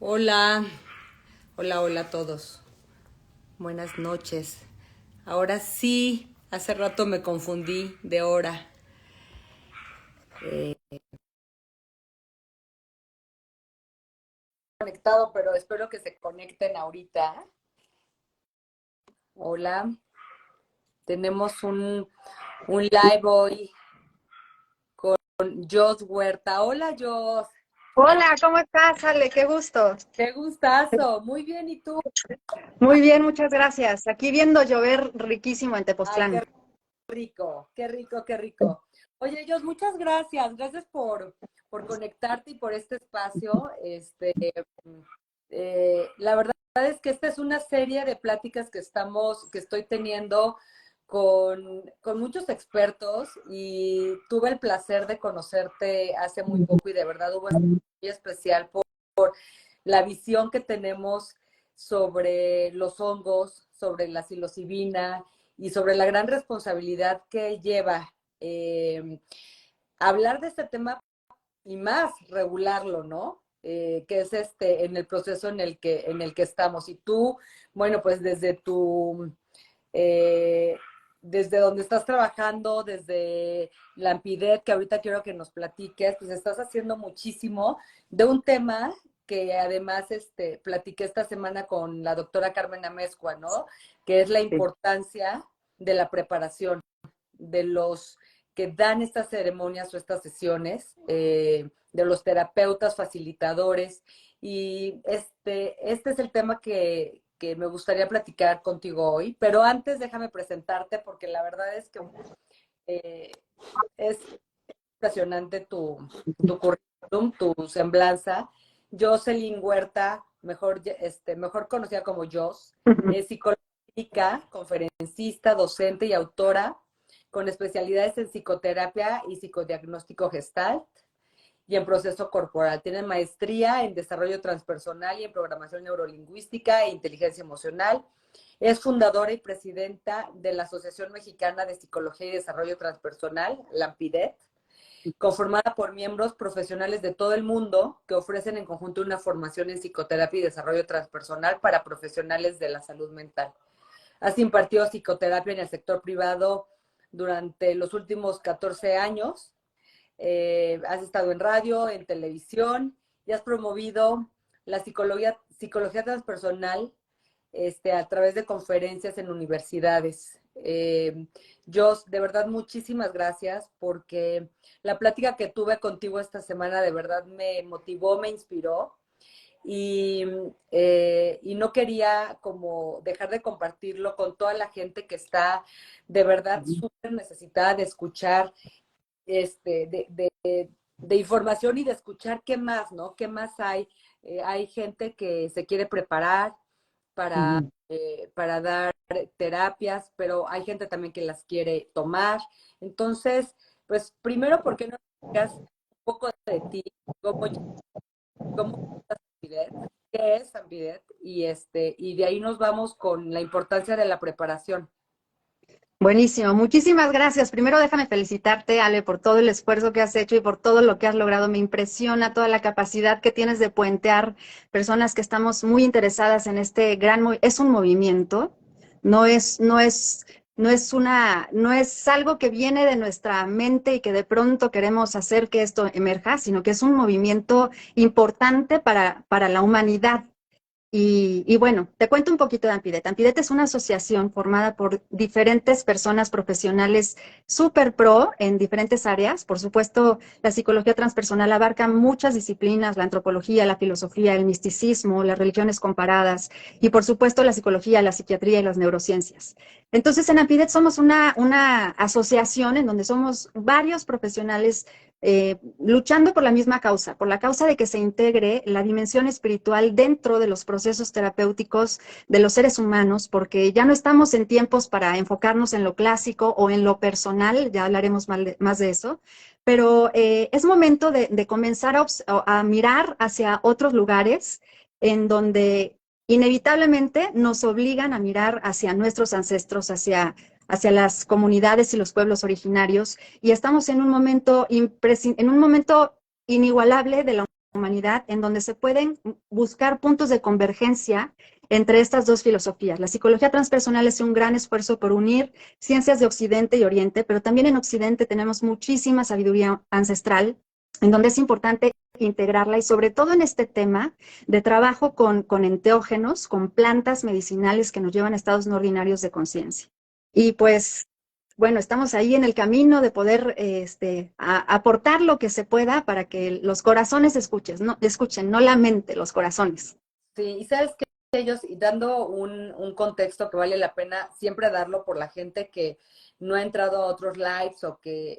Hola, hola a todos. Buenas noches. Ahora sí, hace rato me confundí de hora. Conectado, pero espero que se conecten ahorita. Hola, tenemos un live hoy con Jos Huerta. Hola, Jos. Hola, ¿cómo estás, Ale? Qué gusto. Qué gustazo. Muy bien, ¿y tú? Muy bien, muchas gracias. Aquí viendo llover riquísimo en Ay, Tepoztlán. qué rico, qué rico, qué rico. Oye, Jos, muchas gracias. Gracias por conectarte y por este espacio. La verdad es que esta es una serie de pláticas que estoy teniendo con muchos expertos y tuve el placer de conocerte hace muy poco y de verdad hubo muy especial por la visión que tenemos sobre los hongos, sobre la psilocibina y sobre la gran responsabilidad que lleva hablar de este tema y más regularlo, ¿no? Que es en el proceso en el que estamos. Y tú, bueno, pues eh, desde donde estás trabajando, desde la Ampidet, que ahorita quiero que nos platiques, pues estás haciendo muchísimo de un tema que además platiqué esta semana con la doctora Carmen Amezcua, ¿no? Que es la Sí. importancia de la preparación de los que dan estas ceremonias o estas sesiones, de los terapeutas, facilitadores. Y este es el tema que me gustaría platicar contigo hoy. Pero antes déjame presentarte porque la verdad es que eh, es impresionante tu currículum, tu semblanza. Jocelyn Huerta, mejor conocida como Jos, es psicóloga, conferencista, docente y autora con especialidades en psicoterapia y psicodiagnóstico gestalt y en proceso corporal. Tiene maestría en desarrollo transpersonal y en programación neurolingüística e inteligencia emocional. Es fundadora y presidenta de la Asociación Mexicana de Psicología y Desarrollo Transpersonal, la AMPIDET, conformada por miembros profesionales de todo el mundo que ofrecen en conjunto una formación en psicoterapia y desarrollo transpersonal para profesionales de la salud mental. Has impartido psicoterapia en el sector privado durante los últimos 14 años. Has estado en radio, en televisión y has promovido la psicología transpersonal a través de conferencias en universidades. Jos, de verdad, muchísimas gracias porque la plática que tuve contigo esta semana de verdad me motivó, me inspiró y, y no quería como dejar de compartirlo con toda la gente que está de verdad súper necesitada de escuchar, de información y de escuchar qué más, ¿no? ¿Qué más hay? Hay gente que se quiere preparar para dar terapias, pero hay gente también que las quiere tomar. Entonces, pues primero, ¿por qué no digas un poco de ti? ¿Cómo, cómo es Ampidet? ¿Qué es Ampidet? Y de ahí nos vamos con la importancia de la preparación. Buenísimo, muchísimas gracias. Primero déjame felicitarte, Ale, por todo el esfuerzo que has hecho y por todo lo que has logrado. Me impresiona toda la capacidad que tienes de puentear personas que estamos muy interesadas en este es un movimiento, no es, no es, no es algo que viene de nuestra mente y que de pronto queremos hacer que esto emerja, sino que es un movimiento importante para la humanidad. Y bueno, te cuento un poquito de Ampidet. Ampidet es una asociación formada por diferentes personas profesionales súper pro en diferentes áreas. Por supuesto, la psicología transpersonal abarca muchas disciplinas, la antropología, la filosofía, el misticismo, las religiones comparadas y por supuesto la psicología, la psiquiatría y las neurociencias. Entonces, en Ampidet somos una asociación en donde somos varios profesionales luchando por la misma causa, por la causa de que se integre la dimensión espiritual dentro de los procesos terapéuticos de los seres humanos, porque ya no estamos en tiempos para enfocarnos en lo clásico o en lo personal, ya hablaremos más de eso, pero es momento de comenzar a mirar hacia otros lugares en donde inevitablemente nos obligan a mirar hacia nuestros ancestros, hacia las comunidades y los pueblos originarios y estamos en un momento inigualable de la humanidad, en donde se pueden buscar puntos de convergencia entre estas dos filosofías. La psicología transpersonal es un gran esfuerzo por unir ciencias de Occidente y Oriente, pero también en Occidente tenemos muchísima sabiduría ancestral, en donde es importante integrarla y sobre todo en este tema de trabajo con enteógenos, con plantas medicinales que nos llevan a estados no ordinarios de conciencia. Y pues, bueno, estamos ahí en el camino de poder aportar lo que se pueda para que los corazones escuchen, no la mente, los corazones. Sí, y sabes que ellos, y dando un contexto que vale la pena siempre darlo por la gente que no ha entrado a otros lives o que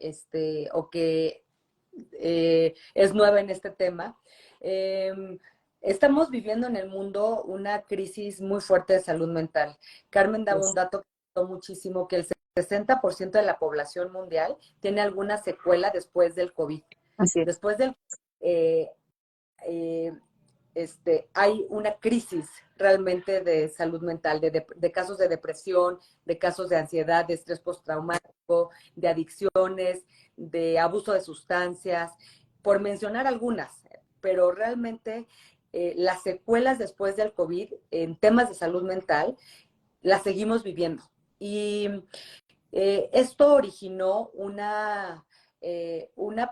es nueva en este tema. Estamos viviendo en el mundo una crisis muy fuerte de salud mental. Carmen daba un dato que me gustó muchísimo, que el 60% de la población mundial tiene alguna secuela después del COVID. Así es. Después del eh, eh, hay una crisis realmente de salud mental, de casos de depresión, de casos de ansiedad, de estrés postraumático, de adicciones, de abuso de sustancias, por mencionar algunas, pero realmente las secuelas después del COVID en temas de salud mental las seguimos viviendo. Y esto originó una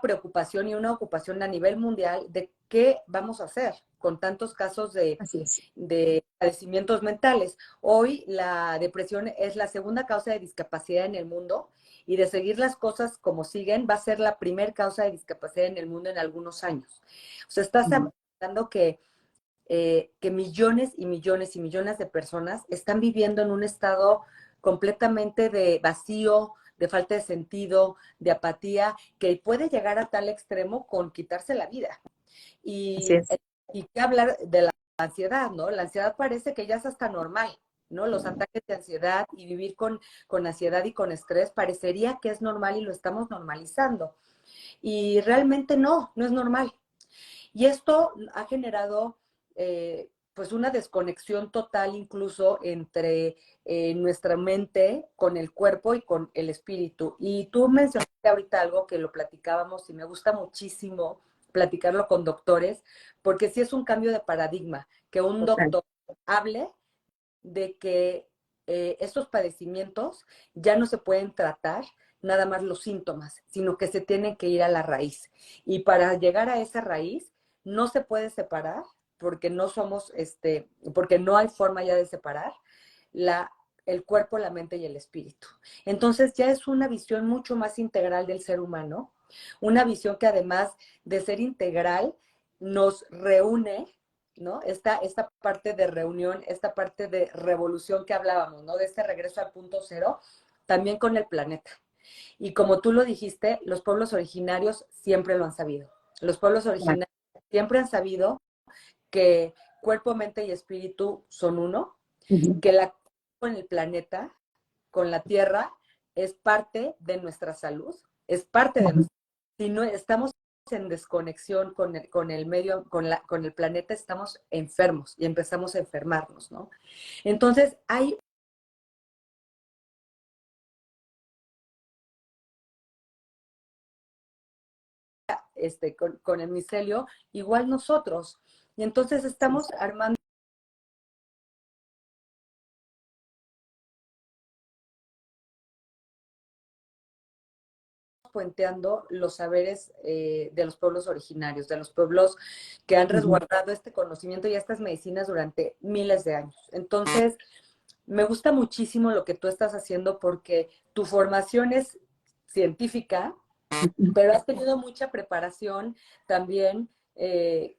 preocupación y una ocupación a nivel mundial de qué vamos a hacer con tantos casos de padecimientos mentales. Hoy la depresión es la segunda causa de discapacidad en el mundo y de seguir las cosas como siguen va a ser la primera causa de discapacidad en el mundo en algunos años. O sea, estás hablando que millones y millones y millones de personas están viviendo en un estado completamente de vacío, de falta de sentido, de apatía, que puede llegar a tal extremo con quitarse la vida. Así Y, es. y qué hablar de la ansiedad, ¿no? La ansiedad parece que ya es hasta normal, ¿no? Los ataques de ansiedad y vivir con ansiedad y con estrés parecería que es normal y lo estamos normalizando. Y realmente no es normal. Y esto ha generado pues una desconexión total incluso entre nuestra mente con el cuerpo y con el espíritu. Y tú mencionaste ahorita algo que lo platicábamos y me gusta muchísimo platicarlo con doctores, porque sí es un cambio de paradigma, que un Total. doctor hable de que estos padecimientos ya no se pueden tratar nada más los síntomas, sino que se tienen que ir a la raíz. Y para llegar a esa raíz, no se puede separar, porque no somos, porque no hay forma ya de separar el cuerpo, la mente y el espíritu. Entonces ya es una visión mucho más integral del ser humano, una visión que además de ser integral, nos reúne, ¿no? Esta parte de reunión, esta parte de revolución que hablábamos, ¿no? De este regreso al punto cero, también con el planeta. Y como tú lo dijiste, los pueblos originarios siempre lo han sabido. Los pueblos originarios siempre han sabido que cuerpo, mente y espíritu son uno, que la con el planeta, con la Tierra, es parte de nuestra salud, es parte de nuestra. Si no estamos en desconexión con el medio, con el planeta, estamos enfermos y empezamos a enfermarnos, ¿no? Entonces, hay con el micelio, igual nosotros. Y entonces estamos armando, puenteando los saberes de los pueblos originarios, de los pueblos que han resguardado este conocimiento y estas medicinas durante miles de años. Entonces, me gusta muchísimo lo que tú estás haciendo porque tu formación es científica, pero has tenido mucha preparación también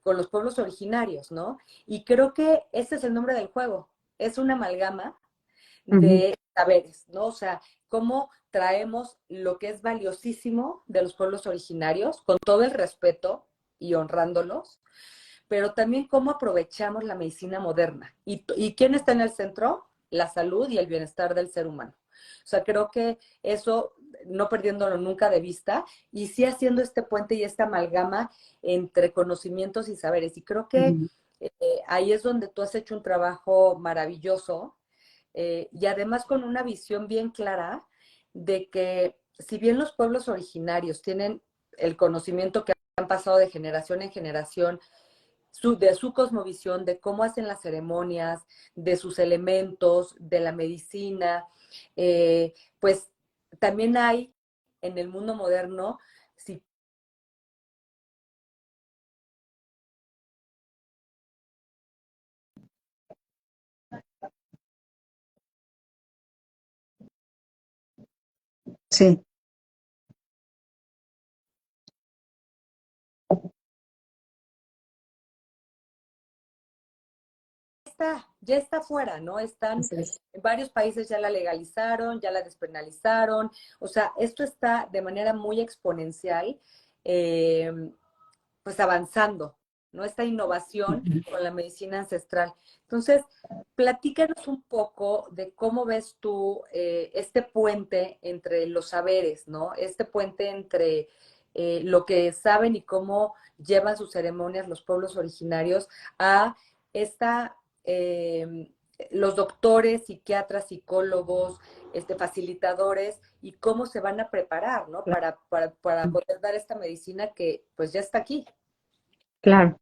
con los pueblos originarios, ¿no? Y creo que ese es el nombre del juego. Es una amalgama de saberes, ¿no? O sea, cómo traemos lo que es valiosísimo de los pueblos originarios, con todo el respeto y honrándolos, pero también cómo aprovechamos la medicina moderna. ¿Y quién está en el centro? La salud y el bienestar del ser humano. O sea, creo que eso, no perdiéndolo nunca de vista, y sí haciendo este puente y esta amalgama entre conocimientos y saberes. Y creo que ahí es donde tú has hecho un trabajo maravilloso y además con una visión bien clara de que si bien los pueblos originarios tienen el conocimiento que han han pasado de generación en generación, de su cosmovisión, de cómo hacen las ceremonias, de sus elementos, de la medicina. Pues también hay en el mundo moderno, si Sí, ya está fuera, ¿no? Están, así es. en varios países ya la legalizaron, ya la despenalizaron, o sea, esto está de manera muy exponencial, eh, pues avanzando, ¿no? Esta innovación con la medicina ancestral. Entonces, platícanos un poco de cómo ves tú este puente entre los saberes, ¿no? Este puente entre lo que saben y cómo llevan sus ceremonias los pueblos originarios a esta, los doctores, psiquiatras, psicólogos, facilitadores y cómo se van a preparar, ¿no? Para poder dar esta medicina que pues ya está aquí. Claro.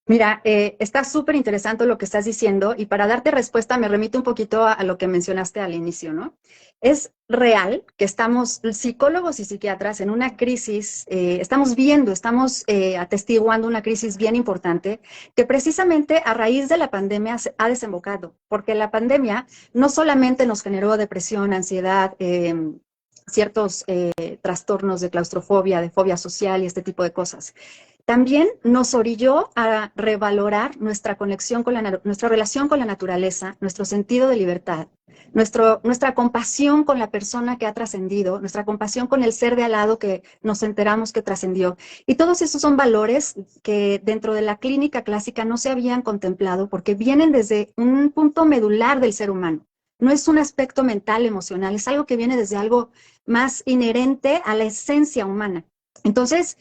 Mira, está súper interesante lo que estás diciendo y para darte respuesta me remito un poquito a lo que mencionaste al inicio, ¿no? Es real que estamos, psicólogos y psiquiatras, en una crisis, estamos atestiguando una crisis bien importante que precisamente a raíz de la pandemia se ha desembocado, porque la pandemia no solamente nos generó depresión, ansiedad, ciertos trastornos de claustrofobia, de fobia social y este tipo de cosas. También nos orilló a revalorar nuestra conexión con nuestra relación con la naturaleza, nuestro sentido de libertad, nuestra compasión con la persona que ha trascendido, nuestra compasión con el ser de al lado que nos enteramos que trascendió. Y todos esos son valores que dentro de la clínica clásica no se habían contemplado porque vienen desde un punto medular del ser humano. No es un aspecto mental, emocional, es algo que viene desde algo más inherente a la esencia humana. Entonces,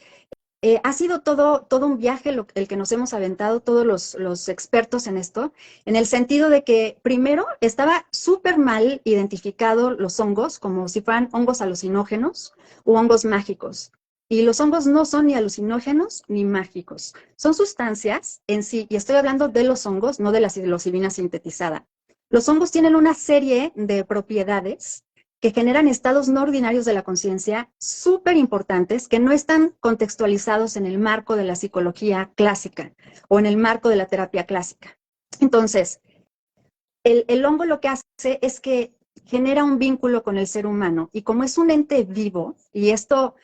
ha sido todo un viaje el que nos hemos aventado todos los expertos en esto, en el sentido de que primero estaba súper mal identificado los hongos como si fueran hongos alucinógenos o hongos mágicos. Y los hongos no son ni alucinógenos ni mágicos. Son sustancias en sí, y estoy hablando de los hongos, no de la psilocibina sintetizada. Los hongos tienen una serie de propiedades que generan estados no ordinarios de la conciencia súper importantes que no están contextualizados en el marco de la psicología clásica o en el marco de la terapia clásica. Entonces, el hongo lo que hace es que genera un vínculo con el ser humano y como es un ente vivo, y esto,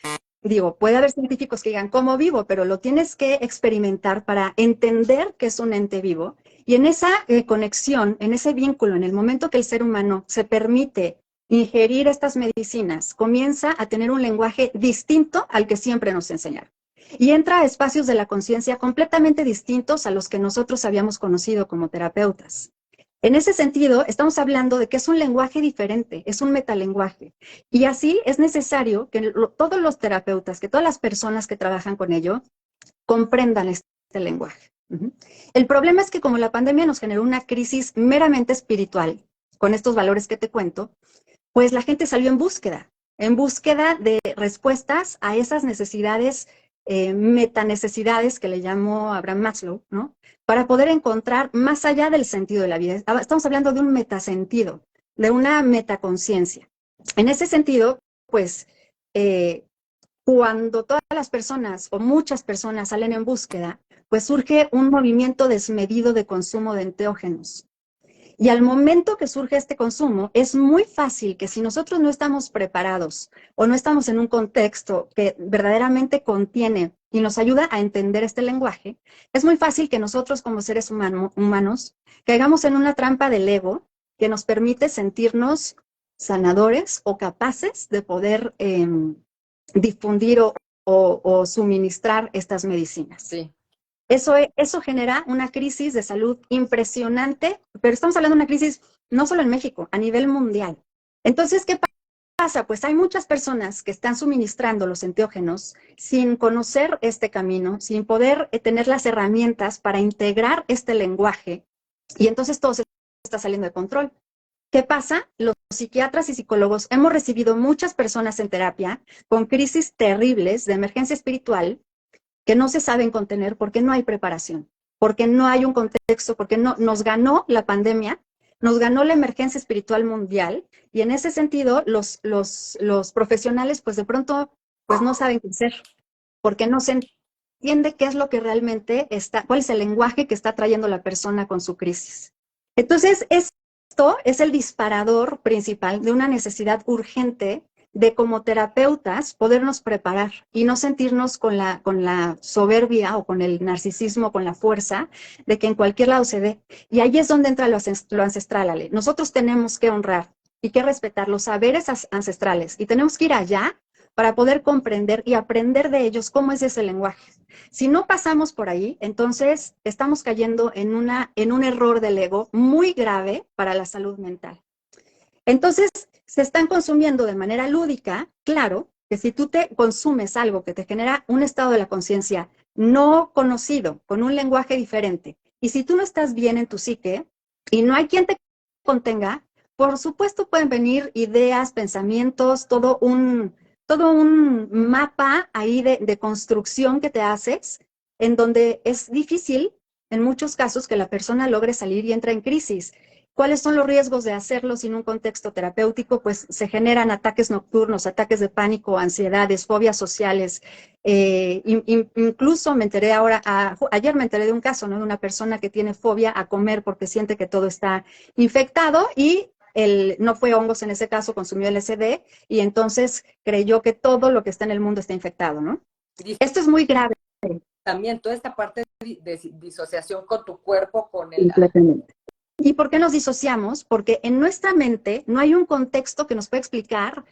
digo, puede haber científicos que digan, ¿cómo vivo? Pero lo tienes que experimentar para entender que es un ente vivo. Y en esa conexión, en ese vínculo, en el momento que el ser humano se permite ingerir estas medicinas, comienza a tener un lenguaje distinto al que siempre nos enseñaron. Y entra a espacios de la conciencia completamente distintos a los que nosotros habíamos conocido como terapeutas. En ese sentido, estamos hablando de que es un lenguaje diferente, es un metalenguaje. Y así es necesario que todos los terapeutas, que todas las personas que trabajan con ello, comprendan este lenguaje. El problema es que como la pandemia nos generó una crisis meramente espiritual, con estos valores que te cuento, pues la gente salió en búsqueda de respuestas a esas necesidades, metanecesidades que le llamó Abraham Maslow, ¿no? Para poder encontrar más allá del sentido de la vida. Estamos hablando de un metasentido, de una metaconciencia. En ese sentido, pues, cuando todas las personas o muchas personas salen en búsqueda, pues surge un movimiento desmedido de consumo de enteógenos. Y al momento que surge este consumo, es muy fácil que si nosotros no estamos preparados o no estamos en un contexto que verdaderamente contiene y nos ayuda a entender este lenguaje, es muy fácil que nosotros como seres humanos caigamos en una trampa del ego que nos permite sentirnos sanadores o capaces de poder difundir o suministrar estas medicinas. Sí. Eso genera una crisis de salud impresionante, pero estamos hablando de una crisis no solo en México, a nivel mundial. Entonces, ¿qué pasa? Pues hay muchas personas que están suministrando los enteógenos sin conocer este camino, sin poder tener las herramientas para integrar este lenguaje, y entonces todo se está saliendo de control. ¿Qué pasa? Los psiquiatras y psicólogos hemos recibido muchas personas en terapia con crisis terribles de emergencia espiritual que no se saben contener porque no hay preparación, porque no hay un contexto, porque no, nos ganó la pandemia, nos ganó la emergencia espiritual mundial, y en ese sentido los profesionales pues de pronto pues no saben qué hacer, porque no se entiende qué es lo que realmente está, cuál es el lenguaje que está trayendo la persona con su crisis. Entonces, esto es el disparador principal de una necesidad urgente de como terapeutas podernos preparar y no sentirnos con la soberbia o con el narcisismo, con la fuerza de que en cualquier lado se dé. Y ahí es donde entra lo ancestral, Ale. Nosotros tenemos que honrar y que respetar los saberes ancestrales y tenemos que ir allá para poder comprender y aprender de ellos cómo es ese lenguaje. Si no pasamos por ahí, entonces estamos cayendo en un error del ego muy grave para la salud mental. Entonces, se están consumiendo de manera lúdica, claro, que si tú te consumes algo que te genera un estado de la conciencia no conocido, con un lenguaje diferente, y si tú no estás bien en tu psique y no hay quien te contenga, por supuesto pueden venir ideas, pensamientos, todo un mapa ahí de construcción que te haces, en donde es difícil, en muchos casos, que la persona logre salir y entra en crisis. ¿Cuáles son los riesgos de hacerlo sin un contexto terapéutico? Pues se generan ataques nocturnos, ataques de pánico, ansiedades, fobias sociales. Incluso me enteré ayer me enteré de un caso, ¿no? De una persona que tiene fobia a comer porque siente que todo está infectado y no fue hongos en ese caso, consumió LSD y entonces creyó que todo lo que está en el mundo está infectado, ¿no? Esto es muy grave. También toda esta parte de disociación con tu cuerpo, con el... Completamente. ¿Y por qué nos disociamos? Porque en nuestra mente no hay un contexto que nos pueda explicar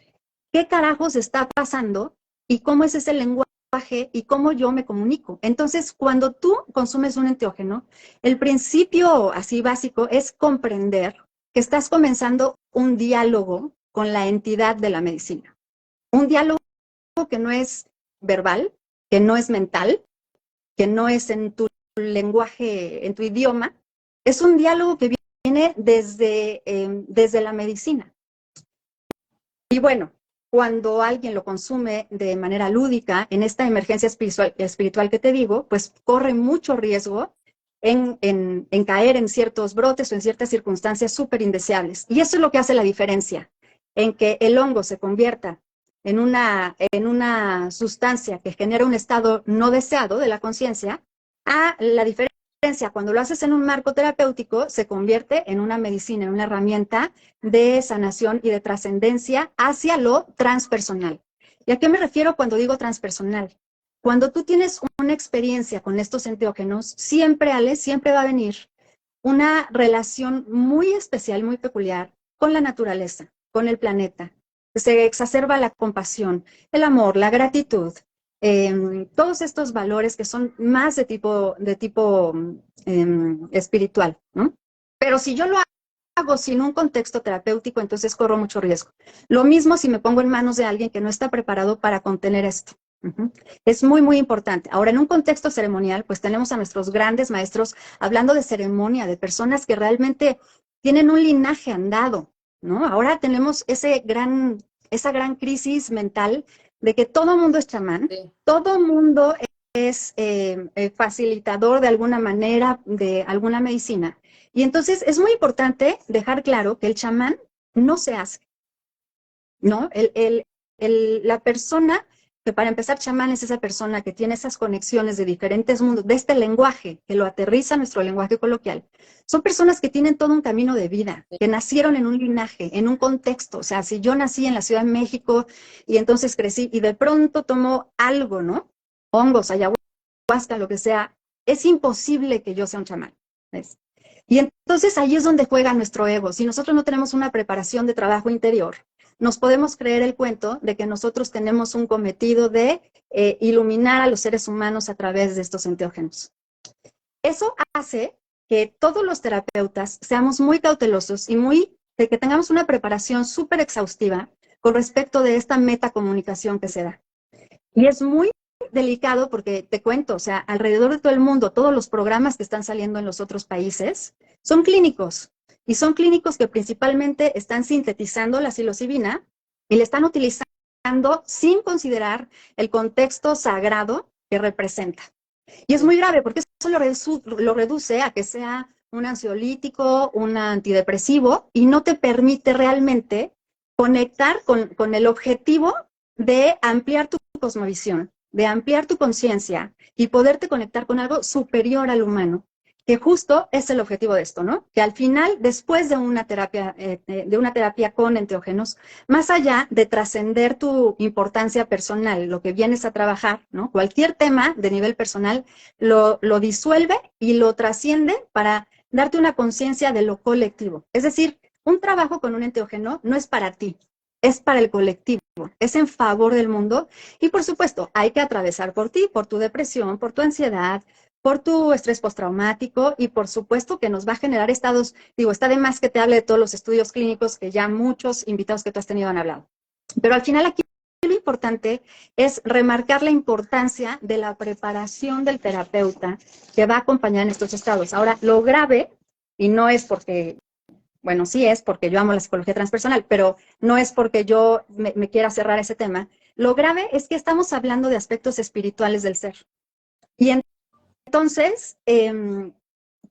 qué carajos está pasando y cómo es ese lenguaje y cómo yo me comunico. Entonces, cuando tú consumes un enteógeno, el principio así básico es comprender que estás comenzando un diálogo con la entidad de la medicina. Un diálogo que no es verbal, que no es mental, que no es en tu lenguaje, en tu idioma. Es un diálogo que viene desde la medicina. Y bueno, cuando alguien lo consume de manera lúdica, en esta emergencia espiritual que te digo, pues corre mucho riesgo en caer en ciertos brotes o en ciertas circunstancias súper indeseables. Y eso es lo que hace la diferencia, en que el hongo se convierta en una sustancia que genera un estado no deseado de la conciencia, a la diferencia cuando lo haces en un marco terapéutico se convierte en una medicina, en una herramienta de sanación y de trascendencia hacia lo transpersonal. ¿Y a qué me refiero cuando digo transpersonal? Cuando tú tienes una experiencia con estos enteógenos, siempre, Ale, siempre va a venir una relación muy especial, muy peculiar con la naturaleza, con el planeta. Se exacerba la compasión, el amor, la gratitud, todos estos valores que son más de tipo espiritual, ¿no? Pero si yo lo hago sin un contexto terapéutico, entonces corro mucho riesgo. Lo mismo si me pongo en manos de alguien que no está preparado para contener esto. Es muy, muy importante. Ahora, en un contexto ceremonial, pues tenemos a nuestros grandes maestros hablando de ceremonia, de personas que realmente tienen un linaje andado, ¿no? Ahora tenemos esa gran crisis mental de que todo mundo es chamán, Sí. todo mundo es facilitador de alguna manera de alguna medicina. Y entonces es muy importante dejar claro que el chamán no se hace, ¿no? La persona que para empezar chamán es esa persona que tiene esas conexiones de diferentes mundos, de este lenguaje, que lo aterriza a nuestro lenguaje coloquial. Son personas que tienen todo un camino de vida, que nacieron en un linaje, en un contexto. O sea, si yo nací en la Ciudad de México y entonces crecí y de pronto tomo algo, ¿no? Hongos, ayahuasca, lo que sea, es imposible que yo sea un chamán, ¿ves? Y entonces ahí es donde juega nuestro ego. Si nosotros no tenemos una preparación de trabajo interior, nos podemos creer el cuento de que nosotros tenemos un cometido de iluminar a los seres humanos a través de estos enteógenos. Eso hace que todos los terapeutas seamos muy cautelosos y de que tengamos una preparación súper exhaustiva con respecto de esta metacomunicación que se da. Y es muy delicado porque te cuento, o sea, alrededor de todo el mundo, todos los programas que están saliendo en los otros países son clínicos. Y son clínicos que principalmente están sintetizando la psilocibina y la están utilizando sin considerar el contexto sagrado que representa. Y es muy grave porque eso lo reduce a que sea un ansiolítico, un antidepresivo, y no te permite realmente conectar con el objetivo de ampliar tu cosmovisión, de ampliar tu conciencia y poderte conectar con algo superior al humano, que justo es el objetivo de esto, ¿no? Que al final, después de una terapia con enteógenos, más allá de trascender tu importancia personal, lo que vienes a trabajar, ¿no? Cualquier tema de nivel personal lo disuelve y lo trasciende para darte una conciencia de lo colectivo. Es decir, un trabajo con un enteógeno no es para ti, es para el colectivo, es en favor del mundo y por supuesto hay que atravesar por ti, por tu depresión, por tu ansiedad, por tu estrés postraumático y por supuesto que nos va a generar estados, digo, está de más que te hable de todos los estudios clínicos que ya muchos invitados que tú has tenido han hablado. Pero al final aquí lo importante es remarcar la importancia de la preparación del terapeuta que va a acompañar en estos estados. Ahora, lo grave, y no es porque, bueno, sí es porque yo amo la psicología transpersonal, pero no es porque yo me quiera cerrar ese tema, lo grave es que estamos hablando de aspectos espirituales del ser. Y entonces,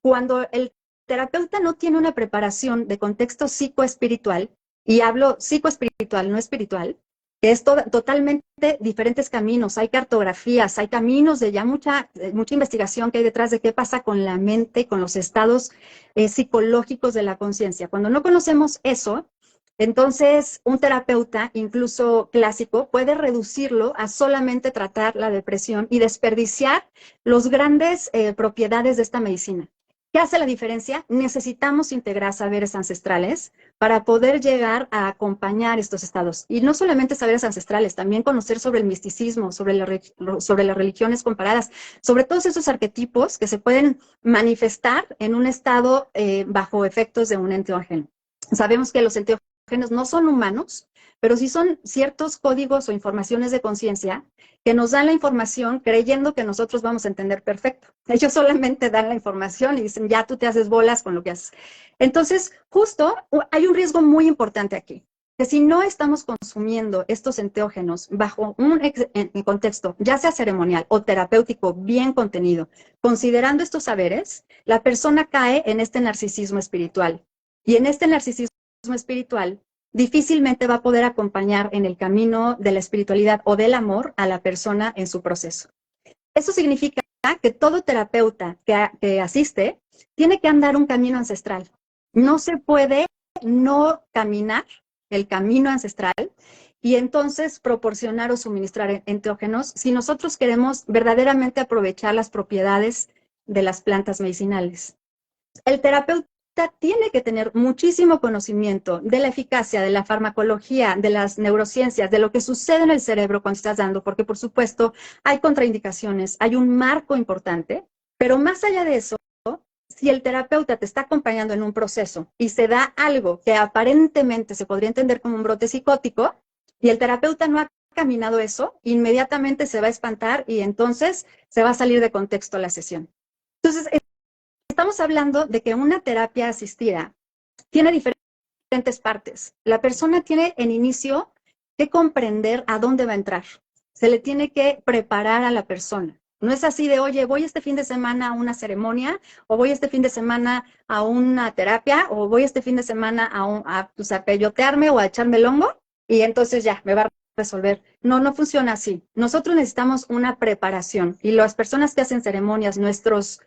cuando el terapeuta no tiene una preparación de contexto psicoespiritual, y hablo psicoespiritual, no espiritual, que es totalmente diferentes caminos, hay cartografías, hay caminos de ya mucha investigación que hay detrás de qué pasa con la mente, con los estados psicológicos de la conciencia. Cuando no conocemos eso, entonces un terapeuta, incluso clásico, puede reducirlo a solamente tratar la depresión y desperdiciar las grandes propiedades de esta medicina. ¿Qué hace la diferencia? Necesitamos integrar saberes ancestrales para poder llegar a acompañar estos estados. Y no solamente saberes ancestrales, también conocer sobre el misticismo, sobre las religiones comparadas, sobre todos esos arquetipos que se pueden manifestar en un estado bajo efectos de un enteógeno. Sabemos que los enteógenos no son humanos, pero sí son ciertos códigos o informaciones de conciencia que nos dan la información creyendo que nosotros vamos a entender perfecto. Ellos solamente dan la información y dicen, ya tú te haces bolas con lo que haces. Entonces, justo hay un riesgo muy importante aquí, que si no estamos consumiendo estos enteógenos bajo un contexto, ya sea ceremonial o terapéutico bien contenido, considerando estos saberes, la persona cae en este narcisismo espiritual. Y en este narcisismo espiritual, difícilmente va a poder acompañar en el camino de la espiritualidad o del amor a la persona en su proceso. Eso significa que todo terapeuta que asiste tiene que andar un camino ancestral. No se puede no caminar el camino ancestral y entonces proporcionar o suministrar enteógenos si nosotros queremos verdaderamente aprovechar las propiedades de las plantas medicinales. El terapeuta tiene que tener muchísimo conocimiento de la eficacia, de la farmacología, de las neurociencias, de lo que sucede en el cerebro cuando estás dando, porque por supuesto hay contraindicaciones, hay un marco importante, pero más allá de eso, si el terapeuta te está acompañando en un proceso y se da algo que aparentemente se podría entender como un brote psicótico, y el terapeuta no ha caminado eso, inmediatamente se va a espantar y entonces se va a salir de contexto la sesión. Entonces, estamos hablando de que una terapia asistida tiene diferentes partes. La persona tiene en inicio que comprender a dónde va a entrar. Se le tiene que preparar a la persona. No es así de, oye, voy este fin de semana a una ceremonia, o voy este fin de semana a una terapia, o voy este fin de semana a peyotearme o a echarme el hongo, y entonces ya, me va a resolver. No, no funciona así. Nosotros necesitamos una preparación, y las personas que hacen ceremonias, nuestros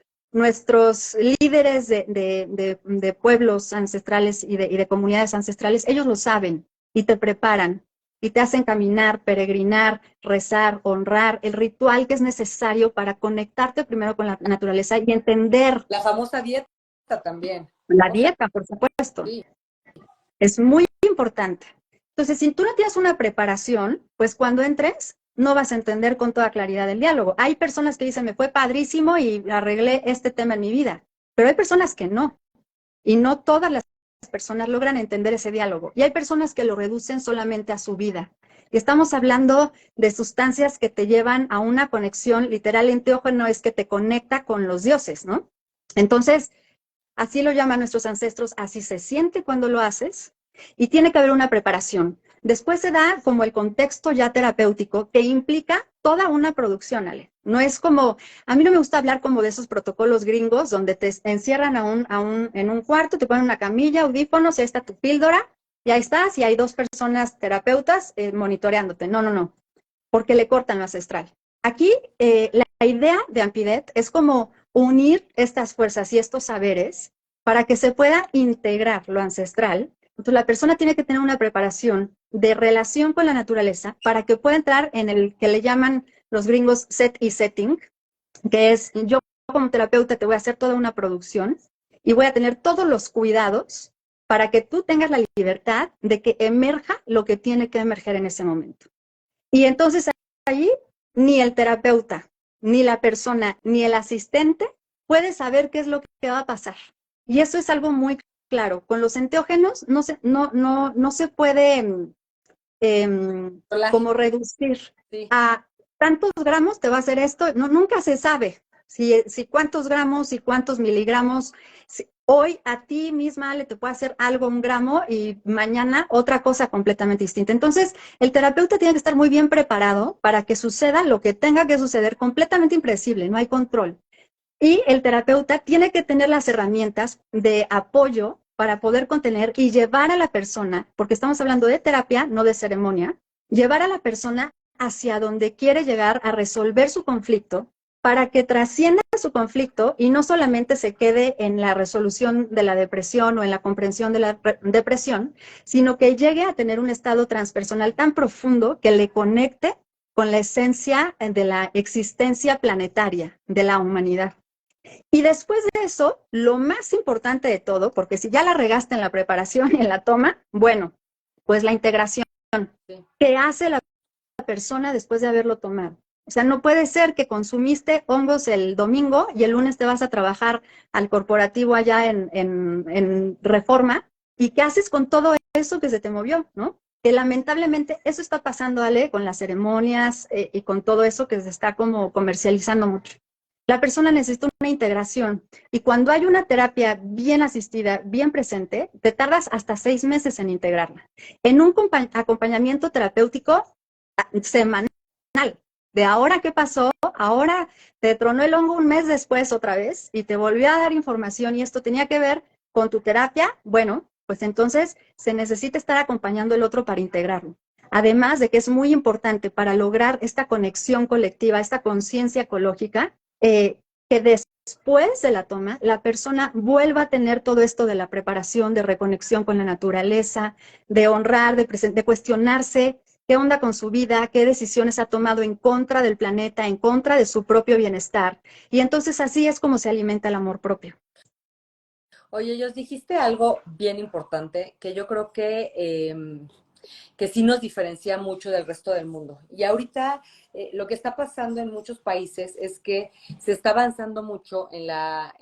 líderes de pueblos ancestrales y de comunidades ancestrales, ellos lo saben y te preparan y te hacen caminar, peregrinar, rezar, honrar, el ritual que es necesario para conectarte primero con la naturaleza y entender. La famosa dieta también. La dieta, por supuesto. Sí. Es muy importante. Entonces, si tú no tienes una preparación, pues cuando entres, no vas a entender con toda claridad el diálogo. Hay personas que dicen, me fue padrísimo y arreglé este tema en mi vida, pero hay personas que no, y no todas las personas logran entender ese diálogo, y hay personas que lo reducen solamente a su vida. Y estamos hablando de sustancias que te llevan a una conexión, literal, enteógeno es que te conecta con los dioses, ¿no? Entonces, así lo llaman nuestros ancestros, así se siente cuando lo haces, y tiene que haber una preparación. Después se da como el contexto ya terapéutico que implica toda una producción, Ale. No es como, a mí no me gusta hablar como de esos protocolos gringos donde te encierran en un cuarto, te ponen una camilla, audífonos, ahí está tu píldora, y ahí estás, y hay dos personas terapeutas monitoreándote. No, no, no, porque le cortan lo ancestral. Aquí la idea de Ampidet es como unir estas fuerzas y estos saberes para que se pueda integrar lo ancestral. Entonces, la persona tiene que tener una preparación de relación con la naturaleza para que pueda entrar en el que le llaman los gringos set y setting, que es yo como terapeuta te voy a hacer toda una producción y voy a tener todos los cuidados para que tú tengas la libertad de que emerja lo que tiene que emerger en ese momento. Y entonces ahí ni el terapeuta, ni la persona, ni el asistente puede saber qué es lo que va a pasar. Y eso es algo muy claro. Con los enteógenos no se puede como reducir Sí. a tantos gramos te va a hacer esto. No, nunca se sabe si cuántos gramos y cuántos miligramos. Hoy a ti misma le te puede hacer algo un gramo y mañana otra cosa completamente distinta. Entonces, el terapeuta tiene que estar muy bien preparado para que suceda lo que tenga que suceder, completamente impredecible, no hay control. Y el terapeuta tiene que tener las herramientas de apoyo para poder contener y llevar a la persona, porque estamos hablando de terapia, no de ceremonia, llevar a la persona hacia donde quiere llegar a resolver su conflicto para que trascienda su conflicto y no solamente se quede en la resolución de la depresión o en la comprensión de la depresión, sino que llegue a tener un estado transpersonal tan profundo que le conecte con la esencia de la existencia planetaria de la humanidad. Y después de eso, lo más importante de todo, porque si ya la regaste en la preparación y en la toma, bueno, pues la integración. Sí. ¿Qué hace la persona después de haberlo tomado? O sea, no puede ser que consumiste hongos el domingo y el lunes te vas a trabajar al corporativo allá en Reforma. ¿Y qué haces con todo eso que se te movió, no? Que lamentablemente eso está pasando, Ale, con las ceremonias y con todo eso que se está como comercializando mucho. La persona necesita una integración y cuando hay una terapia bien asistida, bien presente, te tardas hasta 6 meses en integrarla. En un acompañamiento terapéutico semanal, de ahora qué pasó, ahora te tronó el hongo un mes después otra vez y te volvió a dar información y esto tenía que ver con tu terapia, bueno, pues entonces se necesita estar acompañando el otro para integrarlo. Además de que es muy importante para lograr esta conexión colectiva, esta conciencia ecológica, que después de la toma, la persona vuelva a tener todo esto de la preparación, de reconexión con la naturaleza, de honrar, de cuestionarse qué onda con su vida, qué decisiones ha tomado en contra del planeta, en contra de su propio bienestar. Y entonces así es como se alimenta el amor propio. Oye, ellos dijiste algo bien importante que yo creo que sí nos diferencia mucho del resto del mundo. Y ahorita lo que está pasando en muchos países es que se está avanzando mucho en la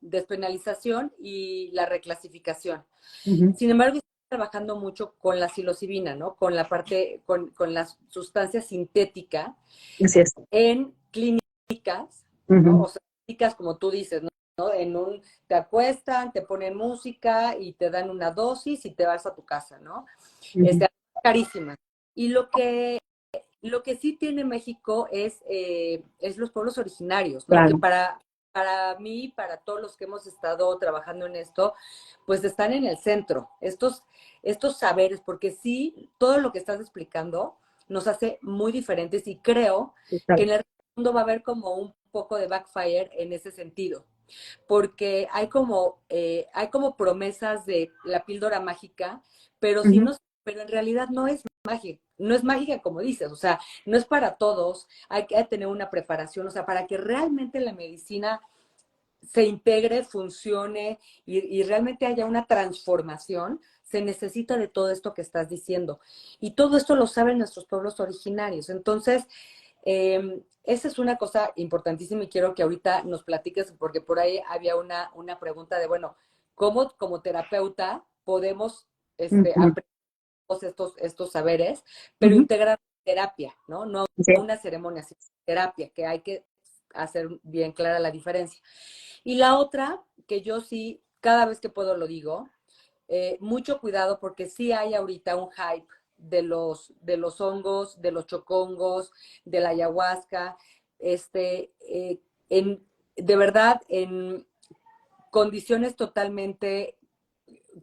despenalización y la reclasificación. Uh-huh. Sin embargo, está trabajando mucho con la psilocibina, ¿no? Con la parte, con la sustancia sintética Así es. en clínicas, ¿no? Uh-huh. O sea, clínicas como tú dices, ¿no? En un, te acuestan, te ponen música y te dan una dosis y te vas a tu casa, ¿no? Uh-huh. Carísimas. Y lo que sí tiene México es los pueblos originarios, ¿no? Que Claro. para mí, para todos los que hemos estado trabajando en esto, pues están en el centro, estos saberes, porque sí, todo lo que estás explicando nos hace muy diferentes y creo que Claro. en el mundo va a haber como un poco de backfire en ese sentido, porque hay como promesas de la píldora mágica, pero si Uh-huh. no, pero en realidad no es mágica, no es mágica como dices, o sea, no es para todos, hay que tener una preparación, o sea, para que realmente la medicina se integre, funcione y realmente haya una transformación, se necesita de todo esto que estás diciendo. Y todo esto lo saben nuestros pueblos originarios. Entonces, esa es una cosa importantísima y quiero que ahorita nos platiques, porque por ahí había una pregunta de, bueno, ¿cómo como terapeuta podemos Uh-huh. aprender estos saberes, pero Uh-huh. integrar terapia, ¿no? No Sí. una ceremonia, sino terapia, que hay que hacer bien clara la diferencia. Y la otra, que yo sí, cada vez que puedo lo digo, mucho cuidado porque sí hay ahorita un hype de los hongos, de los chocongos, de la ayahuasca, de verdad, en condiciones totalmente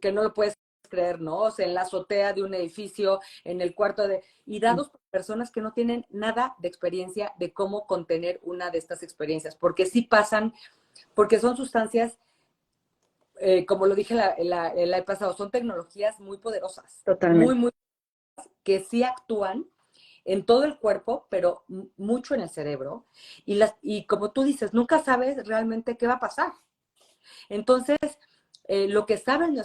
que no lo puedes creer, ¿no? O sea, en la azotea de un edificio, en el cuarto y dados por personas que no tienen nada de experiencia de cómo contener una de estas experiencias, porque sí pasan, porque son sustancias, como lo dije el año pasado, son tecnologías muy poderosas, Totalmente. muy, que sí actúan en todo el cuerpo, pero mucho en el cerebro. Y como tú dices, nunca sabes realmente qué va a pasar. Entonces, lo que saben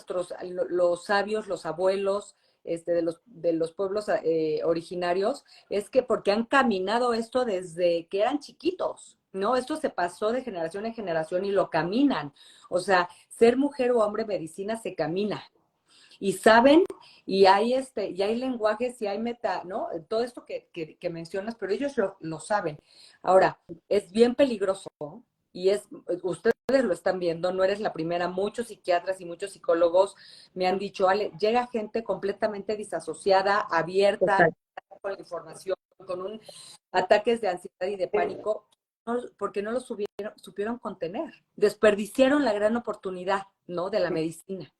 los sabios, los abuelos de los pueblos originarios, es que porque han caminado esto desde que eran chiquitos, ¿no? Esto se pasó de generación en generación y lo caminan. O sea, ser mujer o hombre medicina se camina. Y saben, y hay lenguajes, y hay ¿no? Todo esto que mencionas, pero ellos lo saben. Ahora, es bien peligroso, y ustedes lo están viendo, no eres la primera, muchos psiquiatras y muchos psicólogos me han dicho, Ale, llega gente completamente disasociada, abierta Total. con la información, con ataques de ansiedad y de pánico, porque no lo supieron contener, desperdiciaron la gran oportunidad, ¿no? De la medicina.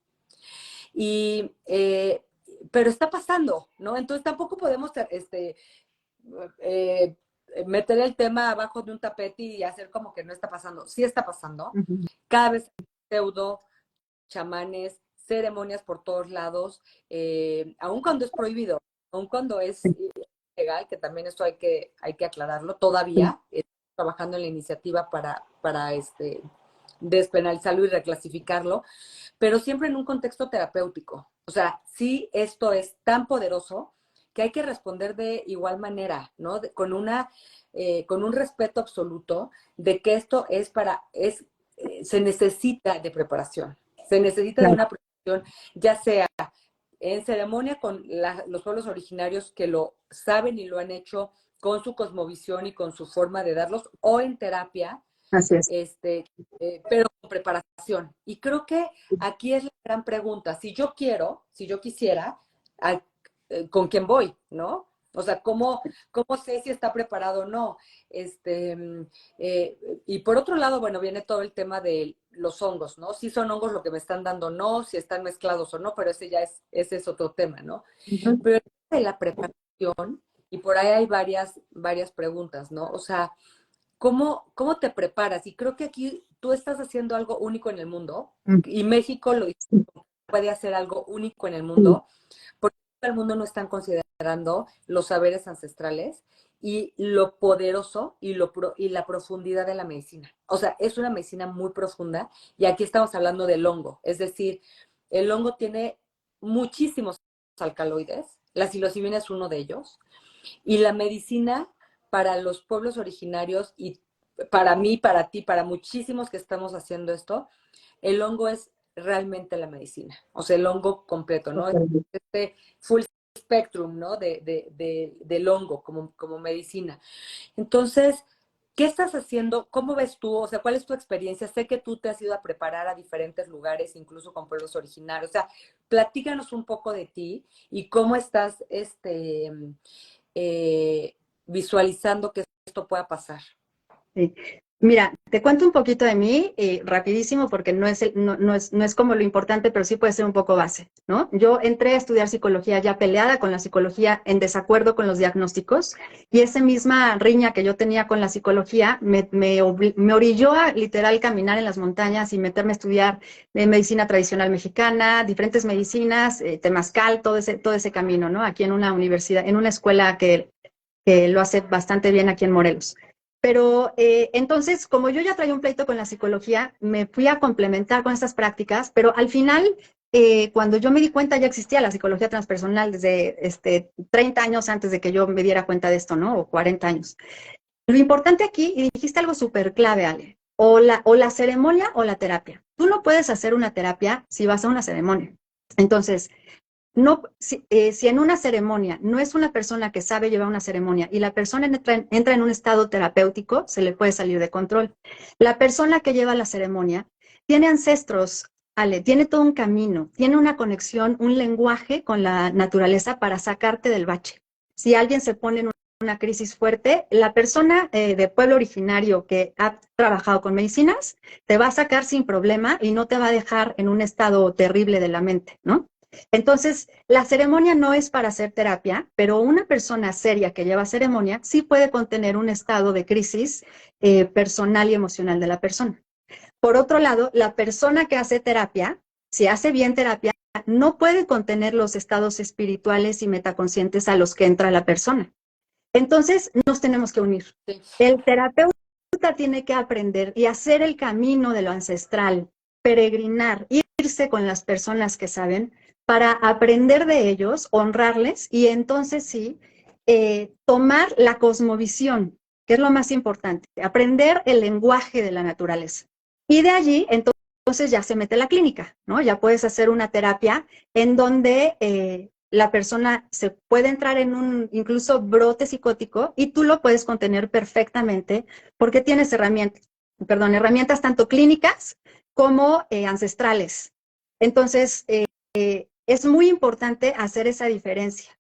Y, pero está pasando, ¿no? Entonces tampoco podemos eh, meter el tema abajo de un tapete y hacer como que no está pasando. Sí está pasando. Cada vez pseudo, chamanes, ceremonias por todos lados, aun cuando es prohibido, aun cuando es ilegal, que también esto hay que aclararlo, todavía trabajando en la iniciativa para despenalizarlo y reclasificarlo, pero siempre en un contexto terapéutico. O sea, sí, esto es tan poderoso que hay que responder de igual manera, ¿no? Con un respeto absoluto de que esto se necesita de preparación, se necesita de Claro. una preparación, ya sea en ceremonia con los pueblos originarios que lo saben y lo han hecho con su cosmovisión y con su forma de darlos, o en terapia, Así es. pero con preparación. Y creo que aquí es la gran pregunta. Si yo quisiera, ¿con quién voy? ¿No? O sea, ¿cómo sé si está preparado o no? Y por otro lado, bueno, viene todo el tema de los hongos, ¿no? Si son hongos lo que me están dando o no, si están mezclados o no, pero ese es otro tema, ¿no? Pero de la preparación, y por ahí hay varias preguntas, ¿no? O sea, ¿cómo te preparas? Y creo que aquí tú estás haciendo algo único en el mundo, y México puede hacer algo único en el mundo, porque todo el mundo no están considerando los saberes ancestrales y lo poderoso y la profundidad de la medicina. O sea, es una medicina muy profunda, y aquí estamos hablando del hongo. Es decir, el hongo tiene muchísimos alcaloides, la psilocibina es uno de ellos, y la medicina para los pueblos originarios y para mí, para ti, para muchísimos que estamos haciendo esto, el hongo es realmente la medicina. O sea, el hongo completo, ¿no? Este full spectrum, ¿no? Del hongo como medicina. Entonces, ¿qué estás haciendo? ¿Cómo ves tú? O sea, ¿cuál es tu experiencia? Sé que tú te has ido a preparar a diferentes lugares, incluso con pueblos originarios. O sea, platícanos un poco de ti y cómo estás eh, visualizando que esto pueda pasar. Sí. Mira, te cuento un poquito de mí, rapidísimo, porque no es como lo importante, pero sí puede ser un poco base, ¿no? Yo entré a estudiar psicología ya peleada con la psicología, en desacuerdo con los diagnósticos, y esa misma riña que yo tenía con la psicología me orilló a literal caminar en las montañas y meterme a estudiar medicina tradicional mexicana, diferentes medicinas, temazcal, todo ese camino, ¿no? Aquí en una universidad, en una escuela que lo hace bastante bien aquí en Morelos. Pero entonces, como yo ya traía un pleito con la psicología, me fui a complementar con estas prácticas, pero al final, cuando yo me di cuenta, ya existía la psicología transpersonal desde 30 años antes de que yo me diera cuenta de esto, ¿no? O 40 años. Lo importante aquí, y dijiste algo súper clave, Ale, o la ceremonia o la terapia. Tú no puedes hacer una terapia si vas a una ceremonia. Entonces, no, si en una ceremonia no es una persona que sabe llevar una ceremonia y la persona entra en un estado terapéutico, se le puede salir de control. La persona que lleva la ceremonia tiene ancestros Ale, tiene todo un camino, tiene una conexión, un lenguaje con la naturaleza para sacarte del bache. Si alguien se pone en una crisis fuerte, la persona de pueblo originario que ha trabajado con medicinas te va a sacar sin problema y no te va a dejar en un estado terrible de la mente, ¿no? Entonces, la ceremonia no es para hacer terapia, pero una persona seria que lleva ceremonia sí puede contener un estado de crisis personal y emocional de la persona. Por otro lado, la persona que hace terapia, si hace bien terapia, no puede contener los estados espirituales y metaconscientes a los que entra la persona. Entonces, nos tenemos que unir. Sí. El terapeuta tiene que aprender y hacer el camino de lo ancestral, peregrinar, irse con las personas que saben para aprender de ellos, honrarles y entonces sí, tomar la cosmovisión, que es lo más importante, aprender el lenguaje de la naturaleza. Y de allí, entonces ya se mete la clínica, ¿no? Ya puedes hacer una terapia en donde la persona se puede entrar en un incluso brote psicótico y tú lo puedes contener perfectamente porque tienes herramientas tanto clínicas como ancestrales. Entonces, es muy importante hacer esa diferencia.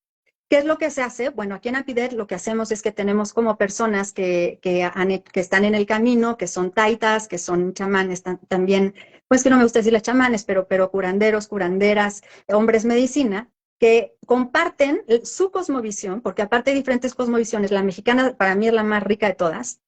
¿Qué es lo que se hace? Bueno, aquí en Apider lo que hacemos es que tenemos como personas que están en el camino, que son taitas, que son chamanes también, pues que no me gusta decirles chamanes, pero curanderos, curanderas, hombres medicina, que comparten su cosmovisión, porque aparte de diferentes cosmovisiones, la mexicana para mí es la más rica de todas,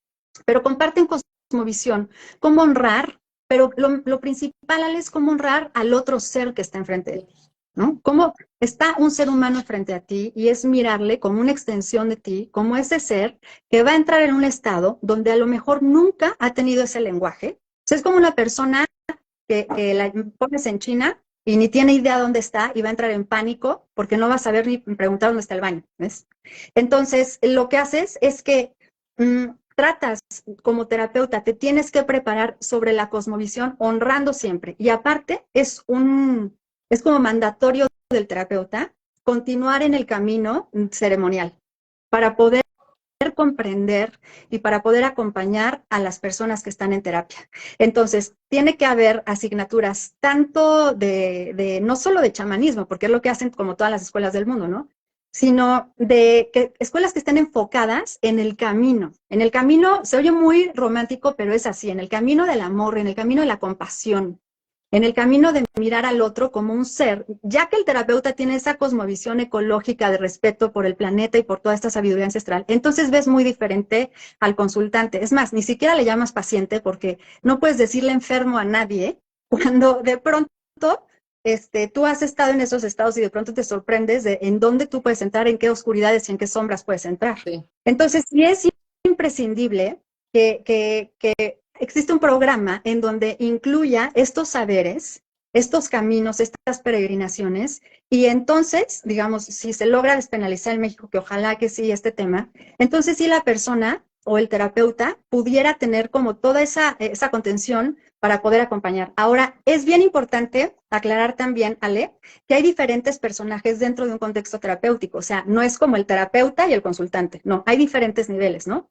pero comparten cosmovisión, cómo honrar, pero lo principal es cómo honrar al otro ser que está enfrente de ti, ¿no? Cómo está un ser humano frente a ti y es mirarle como una extensión de ti, como ese ser que va a entrar en un estado donde a lo mejor nunca ha tenido ese lenguaje. O sea, es como una persona que la pones en China y ni tiene idea dónde está y va a entrar en pánico porque no va a saber ni preguntar dónde está el baño, ¿ves? Entonces, lo que haces es que tratas como terapeuta, te tienes que preparar sobre la cosmovisión honrando siempre. Y aparte, es como mandatorio del terapeuta continuar en el camino ceremonial para poder comprender y para poder acompañar a las personas que están en terapia. Entonces, tiene que haber asignaturas tanto no solo de chamanismo, porque es lo que hacen como todas las escuelas del mundo, ¿no? Sino de escuelas que estén enfocadas en el camino. En el camino, se oye muy romántico, pero es así, en el camino del amor, en el camino de la compasión, en el camino de mirar al otro como un ser, ya que el terapeuta tiene esa cosmovisión ecológica de respeto por el planeta y por toda esta sabiduría ancestral, entonces ves muy diferente al consultante. Es más, ni siquiera le llamas paciente porque no puedes decirle enfermo a nadie cuando de pronto tú has estado en esos estados y de pronto te sorprendes de en dónde tú puedes entrar, en qué oscuridades y en qué sombras puedes entrar. Sí. Entonces, sí es imprescindible que existe un programa en donde incluya estos saberes, estos caminos, estas peregrinaciones, y entonces, digamos, si se logra despenalizar en México, que ojalá que sí este tema, entonces sí la persona o el terapeuta pudiera tener como toda esa contención para poder acompañar. Ahora, es bien importante aclarar también, Ale, que hay diferentes personajes dentro de un contexto terapéutico, o sea, no es como el terapeuta y el consultante, no, hay diferentes niveles, ¿no?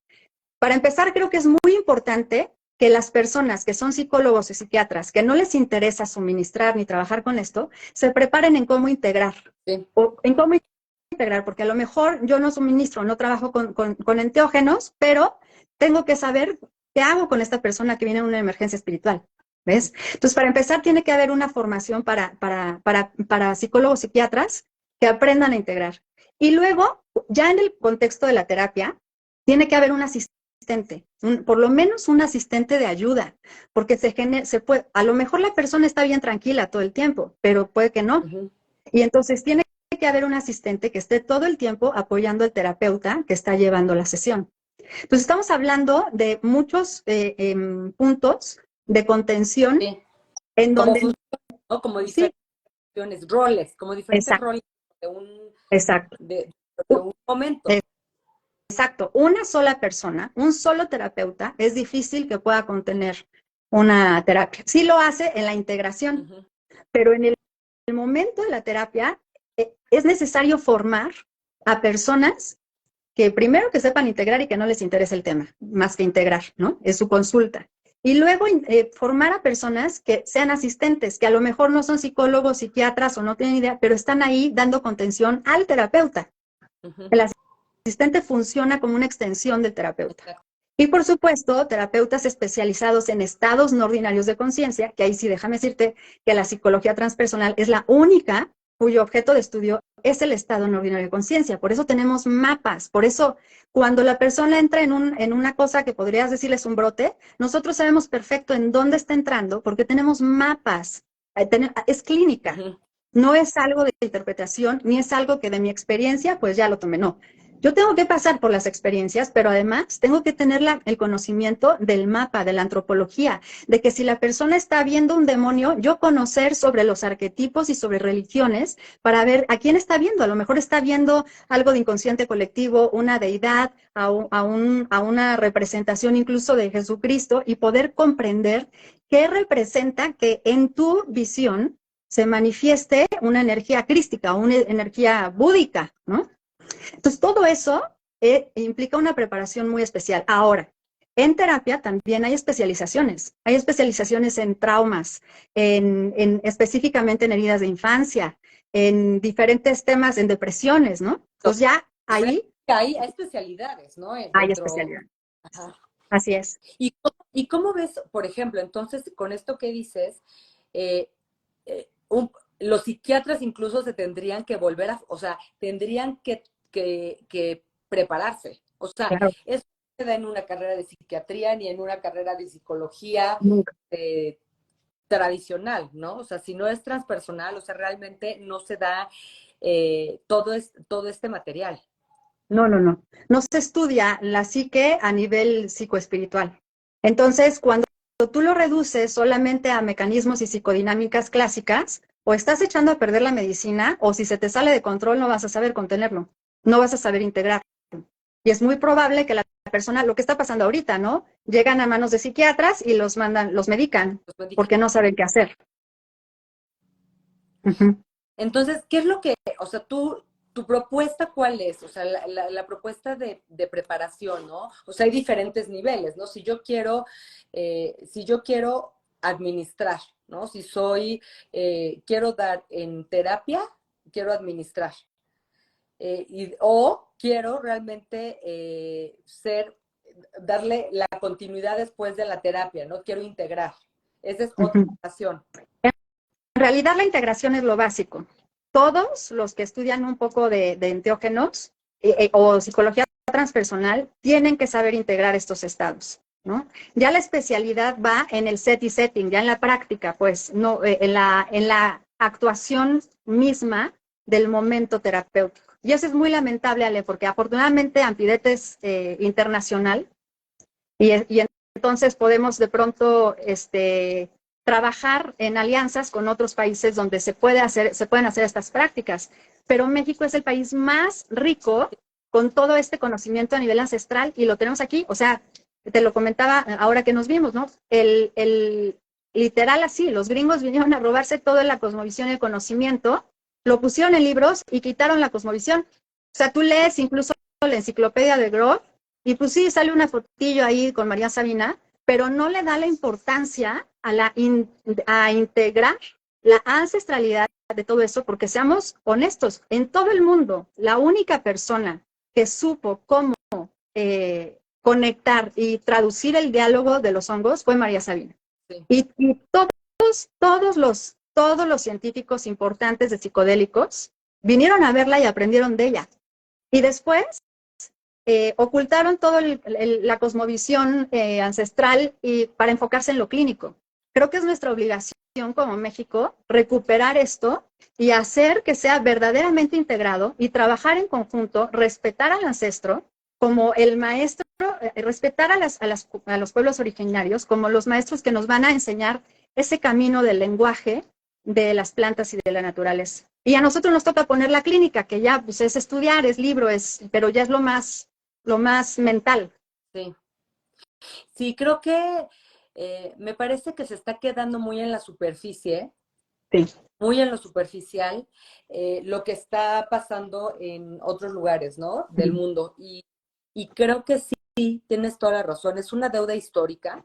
Para empezar, creo que es muy importante que las personas que son psicólogos y psiquiatras, que no les interesa suministrar ni trabajar con esto, se preparen en cómo integrar. Sí. O en cómo integrar, porque a lo mejor yo no suministro, no trabajo con enteógenos, pero tengo que saber qué hago con esta persona que viene en una emergencia espiritual. ¿Ves? Entonces, para empezar, tiene que haber una formación para psicólogos psiquiatras que aprendan a integrar. Y luego, ya en el contexto de la terapia, tiene que haber un asistente, por lo menos un asistente de ayuda, porque se puede, a lo mejor la persona está bien tranquila todo el tiempo, pero puede que no. Y entonces tiene que haber un asistente que esté todo el tiempo apoyando al terapeuta que está llevando la sesión. Entonces estamos hablando de muchos puntos de contención Sí. en donde... ¿No? Como Sí, diferentes roles, como diferentes exacto, roles de un, exacto. de un momento. Exacto, una sola persona, un solo terapeuta, es difícil que pueda contener una terapia. Sí lo hace en la integración, pero en el momento de la terapia es necesario formar a personas que primero que sepan integrar y que no les interese el tema, más que integrar, ¿no? Es su consulta. Y luego formar a personas que sean asistentes, que a lo mejor no son psicólogos, psiquiatras o no tienen idea, pero están ahí dando contención al terapeuta. El asistente funciona como una extensión del terapeuta. Y por supuesto, terapeutas especializados en estados no ordinarios de conciencia, que ahí sí déjame decirte que la psicología transpersonal es la única cuyo objeto de estudio es el estado no ordinario de conciencia. Por eso tenemos mapas. Por eso, cuando la persona entra en una cosa que podrías decirles un brote, nosotros sabemos perfecto en dónde está entrando porque tenemos mapas. Es clínica. No es algo de interpretación, ni es algo que de mi experiencia, pues ya lo tomé. No. Yo tengo que pasar por las experiencias, pero además tengo que tener el conocimiento del mapa, de la antropología, de que si la persona está viendo un demonio, yo conocer sobre los arquetipos y sobre religiones para ver a quién está viendo. A lo mejor está viendo algo de inconsciente colectivo, una deidad, a una representación incluso de Jesucristo y poder comprender qué representa que en tu visión se manifieste una energía crística, una energía búdica, ¿no? Entonces, todo eso implica una preparación muy especial. Ahora, en terapia también hay especializaciones. Hay especializaciones en traumas, específicamente en heridas de infancia, en diferentes temas, en depresiones, ¿no? Entonces ya ahí hay especialidades, ¿no? hay especialidad. Ajá. Así es. ¿Y cómo ves, por ejemplo, entonces, con esto que dices, eh, eh, los psiquiatras incluso se tendrían que volver a, o sea, tendrían que prepararse. O sea, Claro. eso no se da en una carrera de psiquiatría ni en una carrera de psicología tradicional, ¿no? O sea, si no es transpersonal, o sea, realmente no se da todo este material. No, no, no. No se estudia la psique a nivel psicoespiritual. Entonces, cuando tú lo reduces solamente a mecanismos y psicodinámicas clásicas, o estás echando a perder la medicina, o si se te sale de control, no vas a saber contenerlo, no vas a saber integrar. Y es muy probable que la persona, lo que está pasando ahorita, ¿no? Llegan a manos de psiquiatras y los medican, porque no saben qué hacer. Uh-huh. Entonces, ¿qué es lo que, o sea, tu propuesta cuál es? O sea, la propuesta de preparación, ¿no? O sea, hay diferentes niveles, ¿no? Si yo quiero administrar, ¿no? Si soy, quiero dar en terapia, quiero administrar. O quiero realmente darle la continuidad después de la terapia, ¿no? Quiero integrar. Esa es otra opción. En realidad la integración es lo básico. Todos los que estudian un poco de enteógenos o psicología transpersonal tienen que saber integrar estos estados, ¿no? Ya la especialidad va en el set y setting, ya en la práctica, pues, no, en la actuación misma del momento terapéutico. Y eso es muy lamentable, Ale, porque afortunadamente Ampidete es internacional y entonces podemos de pronto trabajar en alianzas con otros países donde se pueden hacer estas prácticas. Pero México es el país más rico con todo este conocimiento a nivel ancestral y lo tenemos aquí. O sea, te lo comentaba ahora que nos vimos, ¿no? Literal así, los gringos vinieron a robarse toda la cosmovisión y el conocimiento, lo pusieron en libros y quitaron la cosmovisión. O sea, tú lees incluso la enciclopedia de Groth y pues sí, sale una fotillo ahí con María Sabina, pero no le da la importancia a integrar la ancestralidad de todo eso, porque seamos honestos, en todo el mundo, la única persona que supo cómo conectar y traducir el diálogo de los hongos fue María Sabina. Sí. Y todos los científicos importantes de psicodélicos vinieron a verla y aprendieron de ella. Y después ocultaron toda la cosmovisión ancestral y para enfocarse en lo clínico. Creo que es nuestra obligación como México recuperar esto y hacer que sea verdaderamente integrado y trabajar en conjunto, respetar al ancestro como el maestro, respetar a los pueblos originarios como los maestros que nos van a enseñar ese camino del lenguaje de las plantas y de la naturaleza. Y a nosotros nos toca poner la clínica, que ya pues, es estudiar, es libro, pero ya es lo más mental. Sí. Sí, creo que me parece que se está quedando muy en la superficie, sí. Muy en lo superficial, lo que está pasando en otros lugares, ¿no? Del mundo. Y creo que sí, tienes toda la razón, es una deuda histórica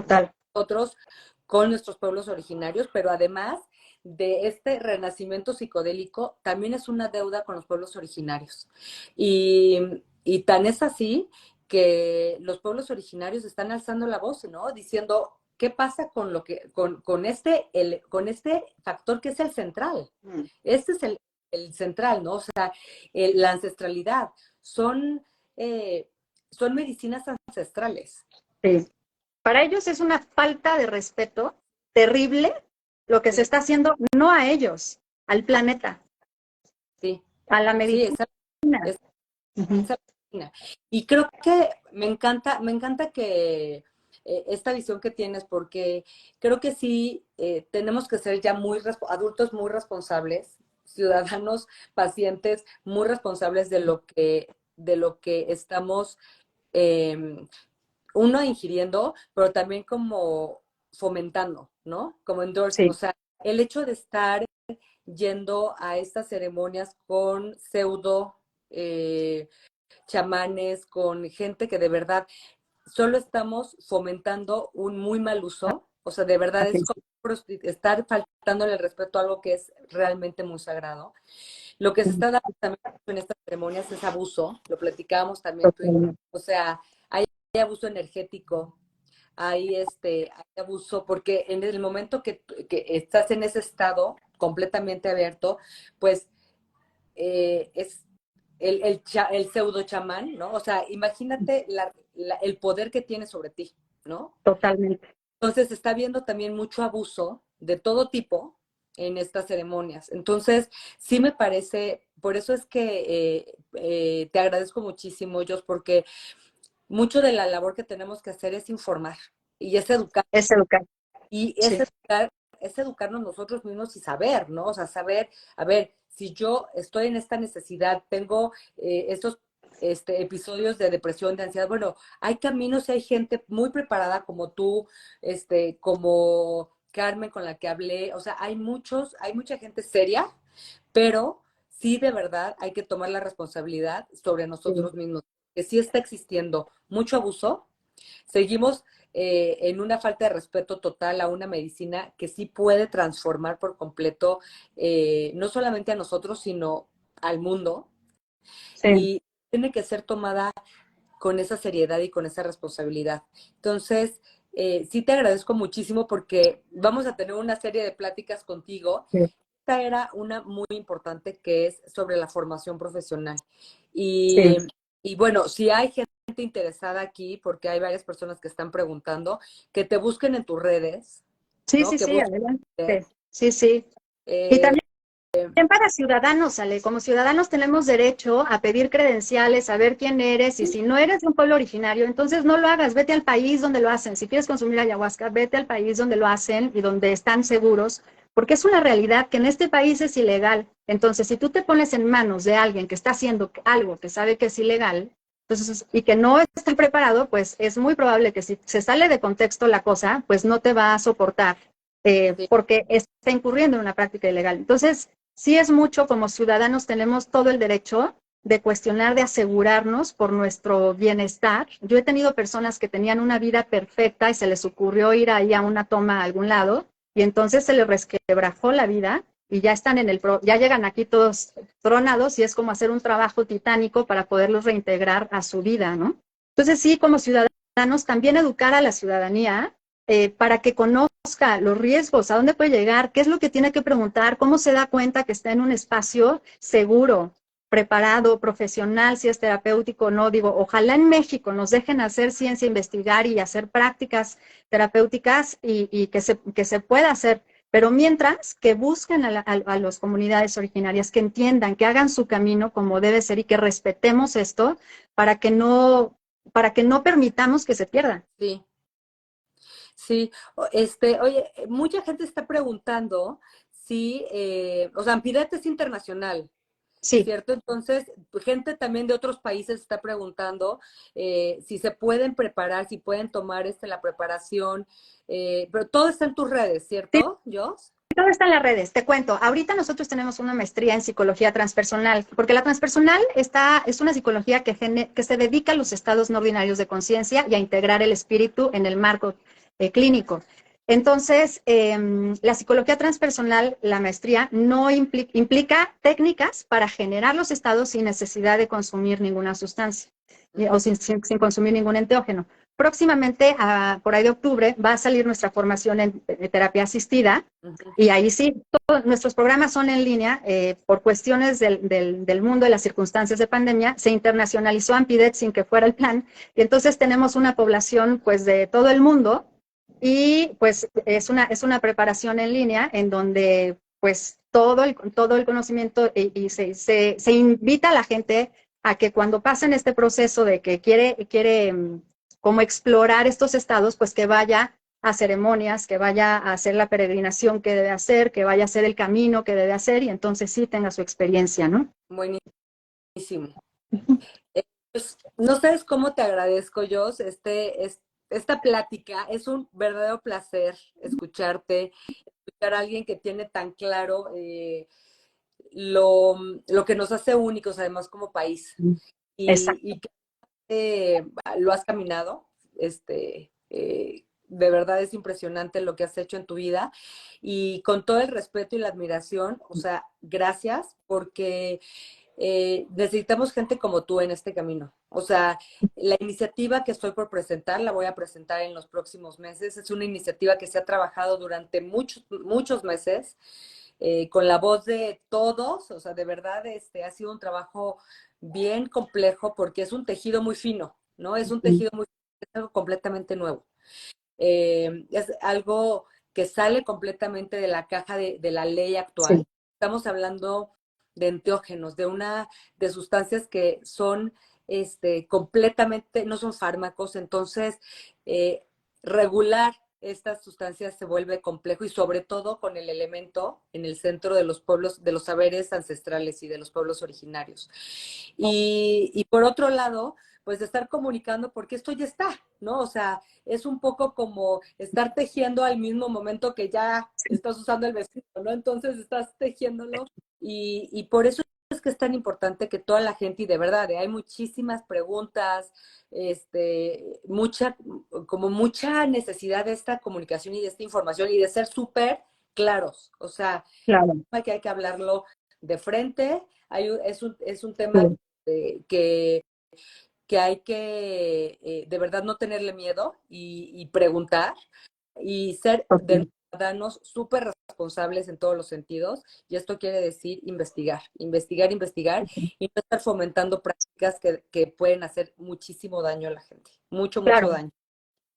Total. nosotros con nuestros pueblos originarios, pero además de este renacimiento psicodélico, también es una deuda con los pueblos originarios. Y tan es así que los pueblos originarios están alzando la voz, ¿no? Diciendo, ¿qué pasa con lo que, con este factor que es el central? Este es el central, ¿no? O sea, la ancestralidad. Son, son medicinas ancestrales. Sí. Para ellos es una falta de respeto terrible lo que se Sí, está haciendo, no a ellos, al planeta, sí, a la sí, medicina. es Ujú. esa medicina. Y creo que me encanta que esta visión que tienes, porque creo que sí tenemos que ser ya adultos muy responsables, ciudadanos, pacientes muy responsables de lo que estamos uno ingiriendo, pero también como fomentando, ¿no? Como endorsing. O Sí, sea, el hecho de estar yendo a estas ceremonias con pseudo chamanes, con gente que de verdad solo estamos fomentando un muy mal uso. O sea, de verdad así es es. como estar faltándole el respeto a algo que es realmente muy sagrado. Lo que se está dando también en estas ceremonias es abuso, lo platicábamos también tú y yo. Totalmente. O sea, hay abuso energético, hay abuso, porque en el momento que estás en ese estado completamente abierto, pues es el pseudo chamán, ¿no? O sea, imagínate el poder que tiene sobre ti, ¿no? Totalmente. Entonces está habiendo también mucho abuso de todo tipo en estas ceremonias. Entonces, sí me parece, por eso es que te agradezco muchísimo, Jos, porque mucho de la labor que tenemos que hacer es informar y es educar. Es educar. Y Sí, es educarnos nosotros mismos y saber, ¿no? O sea, saber, a ver, si yo estoy en esta necesidad, tengo estos episodios de depresión, de ansiedad, bueno, hay caminos y hay gente muy preparada como tú, como Carmen con la que hablé, o sea, hay mucha gente seria, pero sí de verdad hay que tomar la responsabilidad sobre sí, nosotros mismos, que sí está existiendo mucho abuso. Seguimos en una falta de respeto total a una medicina que sí puede transformar por completo, no solamente a nosotros, sino al mundo. sí. Y tiene que ser tomada con esa seriedad y con esa responsabilidad. Entonces, sí te agradezco muchísimo porque vamos a tener una serie de pláticas contigo. Sí. Esta era una muy importante que es sobre la formación profesional. Sí, Y bueno, si hay gente interesada aquí, porque hay varias personas que están preguntando, que te busquen en tus redes, sí, ¿no? sí, Que sí, busquen. adelante. Sí, sí. Y eh, también para ciudadanos, Ale, como ciudadanos tenemos derecho a pedir credenciales, a ver quién eres, y si no eres de un pueblo originario, entonces no lo hagas, vete al país donde lo hacen. Si quieres consumir ayahuasca, vete al país donde lo hacen y donde están seguros, porque es una realidad que en este país es ilegal. Entonces, si tú te pones en manos de alguien que está haciendo algo que sabe que es ilegal, entonces, y que no está preparado, pues es muy probable que si se sale de contexto la cosa, pues no te va a soportar, sí, porque está incurriendo en una práctica ilegal. Entonces, sí es mucho, como ciudadanos tenemos todo el derecho de cuestionar, de asegurarnos por nuestro bienestar. Yo he tenido personas que tenían una vida perfecta y se les ocurrió ir ahí a una toma a algún lado y entonces se les resquebrajó la vida y ya están ya llegan aquí todos tronados y es como hacer un trabajo titánico para poderlos reintegrar a su vida, ¿no? Entonces sí, como ciudadanos, también educar a la ciudadanía para que conozca los riesgos, a dónde puede llegar, qué es lo que tiene que preguntar, cómo se da cuenta que está en un espacio seguro, preparado, profesional, si es terapéutico o no. Digo, ojalá en México nos dejen hacer ciencia, investigar y hacer prácticas terapéuticas y que se pueda hacer. Pero mientras que busquen a las comunidades originarias, que entiendan, que hagan su camino como debe ser y que respetemos esto para que no permitamos que se pierdan. sí. Sí, oye, mucha gente está preguntando si, o sea, Ampidete es internacional, Sí, ¿cierto? Entonces, gente también de otros países está preguntando si se pueden preparar, si pueden tomar la preparación, pero todo está en tus redes, sí, ¿cierto, Jos? todo está en las redes. Te cuento, ahorita nosotros tenemos una maestría en psicología transpersonal, porque la transpersonal es una psicología que se dedica a los estados no ordinarios de conciencia y a integrar el espíritu en el marco clínico. Entonces, la psicología transpersonal, la maestría, no implica técnicas para generar los estados sin necesidad de consumir ninguna sustancia o sin consumir ningún enteógeno. Próximamente, por ahí de octubre, va a salir nuestra formación en terapia asistida. Y ahí sí, todos nuestros programas son en línea. Por cuestiones del mundo y las circunstancias de pandemia, se internacionalizó Ampidet sin que fuera el plan. Y entonces tenemos una población pues de todo el mundo y pues es una preparación en línea en donde pues todo el conocimiento y se invita a la gente a que cuando pasen este proceso de que quiere como explorar estos estados, pues que vaya a ceremonias, que vaya a hacer la peregrinación que debe hacer, que vaya a hacer el camino que debe hacer y entonces sí tenga su experiencia, ¿no? Buenísimo. Pues, no sabes cómo te agradezco, Jos, esta plática. Es un verdadero placer escucharte, escuchar a alguien que tiene tan claro lo que nos hace únicos, además, como país. Exacto. Y que lo has caminado, de verdad es impresionante lo que has hecho en tu vida. Y con todo el respeto y la admiración, o sea, gracias, porque necesitamos gente como tú en este camino. O sea, la iniciativa que estoy por presentar, la voy a presentar en los próximos meses. Es una iniciativa que se ha trabajado durante muchos meses, con la voz de todos. O sea, de verdad, ha sido un trabajo bien complejo porque es un tejido muy fino, ¿no? Es un tejido es algo completamente nuevo. Es algo que sale completamente de la caja de la ley Sí, actual. Estamos hablando de enteógenos, de sustancias que son completamente, no son fármacos. Entonces, eh, regular estas sustancias se vuelve complejo, y sobre todo con el elemento en el centro de los pueblos, de los saberes ancestrales y de los pueblos originarios. Y por otro lado, pues de estar comunicando, porque esto ya está, ¿no? O sea, es un poco como estar tejiendo al mismo momento que ya estás usando el vestido, ¿no? Entonces estás tejiéndolo, y por eso es que es tan importante que toda la gente, y de verdad, hay muchísimas preguntas, mucha necesidad de esta comunicación y de esta información y de ser súper claros. O sea, claro. que hay que hablarlo de frente. Es un tema Sí, que hay que de verdad no tenerle miedo, y preguntar, y ser de ok. ciudadanos súper responsables en todos los sentidos. Y esto quiere decir investigar, investigar, investigar, y no estar fomentando prácticas que pueden hacer muchísimo daño a la gente, mucho, Claro. mucho daño.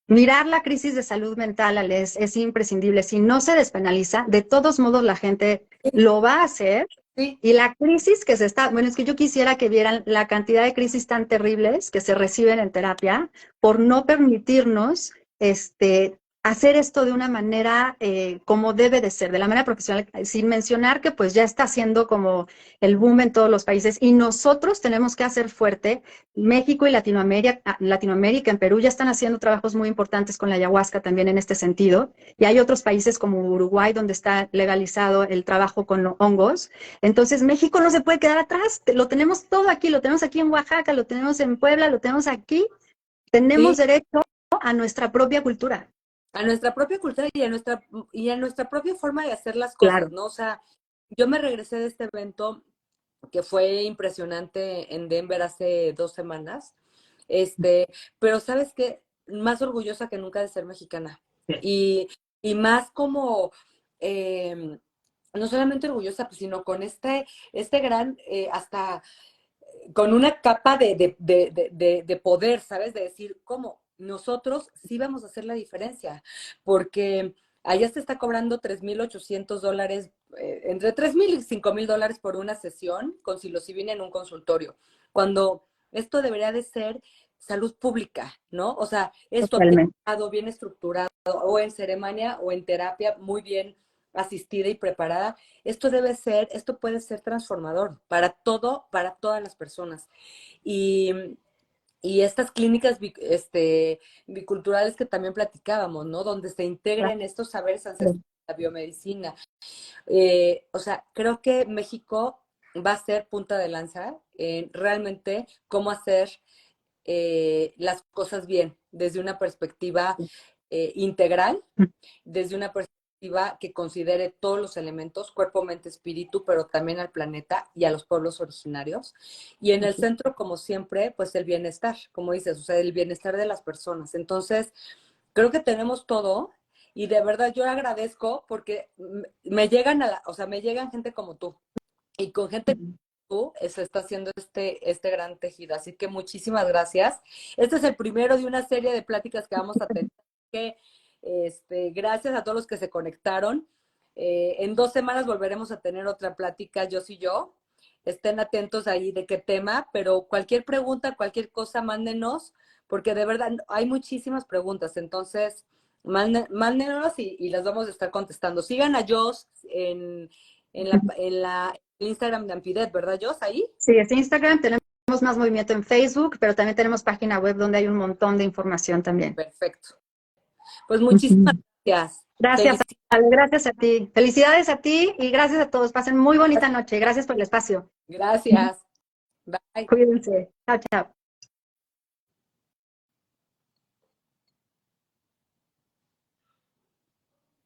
Mirar la crisis de salud mental, Ale, es imprescindible. Si no se despenaliza, de todos modos la gente Sí, lo va a hacer. sí, Y la crisis que se está, bueno, es que yo quisiera que vieran la cantidad de crisis tan terribles que se reciben en terapia por no permitirnos hacer esto de una manera como debe de ser, de la manera profesional, sin mencionar que pues ya está siendo como el boom en todos los países y nosotros tenemos que hacer fuerte. México y Latinoamérica, en Perú ya están haciendo trabajos muy importantes con la ayahuasca también en este sentido. Y hay otros países como Uruguay donde está legalizado el trabajo con hongos. Entonces México no se puede quedar atrás. Lo tenemos todo aquí, lo tenemos aquí en Oaxaca, lo tenemos en Puebla, lo tenemos aquí. Tenemos sí, derecho a nuestra propia cultura. a nuestra propia cultura y a nuestra propia forma de hacer las cosas, Claro. ¿no? O sea, yo me regresé de este evento que fue impresionante en Denver hace 2 semanas. Pero sabes qué, más orgullosa que nunca de ser mexicana. Y, y más como, eh, no solamente orgullosa, pues, sino con este gran, hasta con una capa de poder, ¿sabes? De decir, ¿cómo? Nosotros sí vamos a hacer la diferencia, porque allá se está cobrando $3,800, entre $3,000 y $5,000 por una sesión con psilocibina en un consultorio, cuando esto debería de ser salud pública, ¿no? O sea, esto bien Totalmente. dado, bien estructurado, o en ceremonia o en terapia muy bien asistida y preparada. Esto puede ser transformador para para todas las personas. Y, y estas clínicas biculturales que también platicábamos, ¿no? Donde se integren estos saberes ancestrales, la biomedicina. O sea, creo que México va a ser punta de lanza en realmente cómo hacer las cosas bien, desde una perspectiva integral, desde una perspectiva que considere todos los elementos, cuerpo, mente, espíritu, pero también al planeta y a los pueblos originarios. Y en el centro, como siempre, pues el bienestar, como dices, o sea, el bienestar de las personas. Entonces, creo que tenemos todo y de verdad yo agradezco porque me llegan o sea, me llegan gente como tú y con gente como tú se está haciendo este gran tejido. Así que muchísimas gracias. Este es el primero de una serie de pláticas que vamos a tener. Que, gracias a todos los que se conectaron. En 2 semanas volveremos a tener otra plática, yo y yo. Estén atentos ahí de qué tema, pero cualquier pregunta, cualquier cosa, mándenos, porque de verdad hay muchísimas preguntas. Entonces, mándenos y las vamos a estar contestando. Sigan a Jos en la Instagram de Ampidet, ¿verdad, Jos? Ahí. Sí, es Instagram, tenemos más movimiento en Facebook, pero también tenemos página web donde hay un montón de información también. Perfecto. Pues muchísimas gracias. Gracias, Ale, gracias a ti. Felicidades a ti y gracias a todos. Pasen muy bonita noche. Gracias por el espacio. Gracias. Bye. Cuídense. Chao, chao.